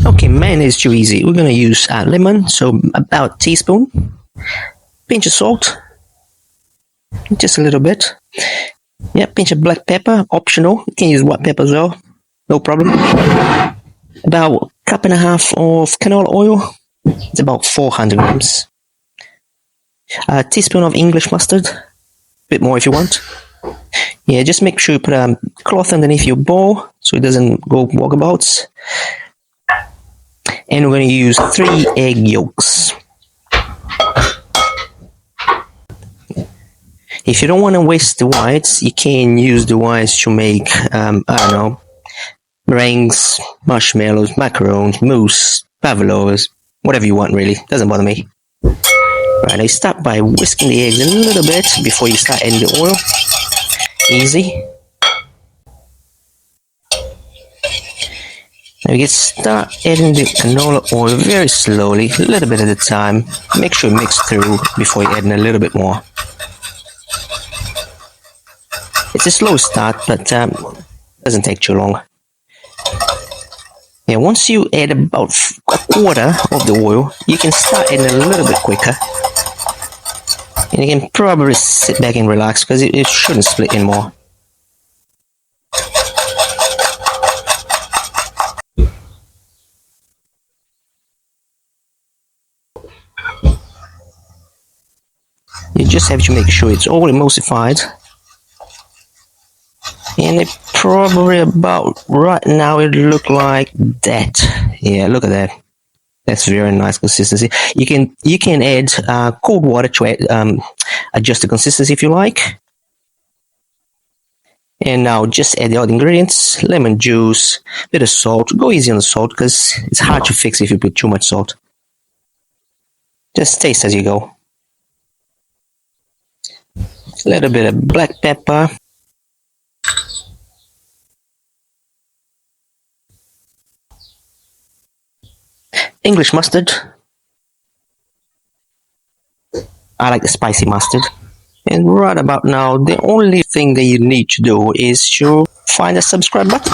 Okay, mayonnaise is too easy. We're gonna use lemon, so about a teaspoon, pinch of salt, just a little bit. Yeah, pinch of black pepper, optional. You can use white pepper as well, no problem. About a cup and a half of canola oil. It's about 400 grams. A teaspoon of English mustard, a bit more if you want. Yeah, just make sure you put a cloth underneath your bowl so it doesn't go walkabouts. And we're going to use 3 egg yolks. If you don't want to waste the whites, you can use the whites to make, I don't know, meringues, marshmallows, macarons, mousse, pavlovas, whatever you want really, doesn't bother me. Right, I start by whisking the eggs a little bit before you start adding the oil. Easy. Now you start adding the canola oil very slowly, a little bit at a time. Make sure you mix through before you add in a little bit more. It's a slow start, but doesn't take too long. Yeah, once you add about a quarter of the oil, you can start adding a little bit quicker. And you can probably sit back and relax because it shouldn't split in more. You just have to make sure it's all emulsified. And it probably about right now it look like that. Yeah, look at that. That's very nice consistency. You can add cold water to adjust the consistency if you like. And now just add the other ingredients: lemon juice, bit of salt. Go easy on the salt because it's hard to fix if you put too much salt. Just taste as you go. A little bit of black pepper. English mustard. I like the spicy mustard. And right about now, the only thing that you need to do is to find the subscribe button.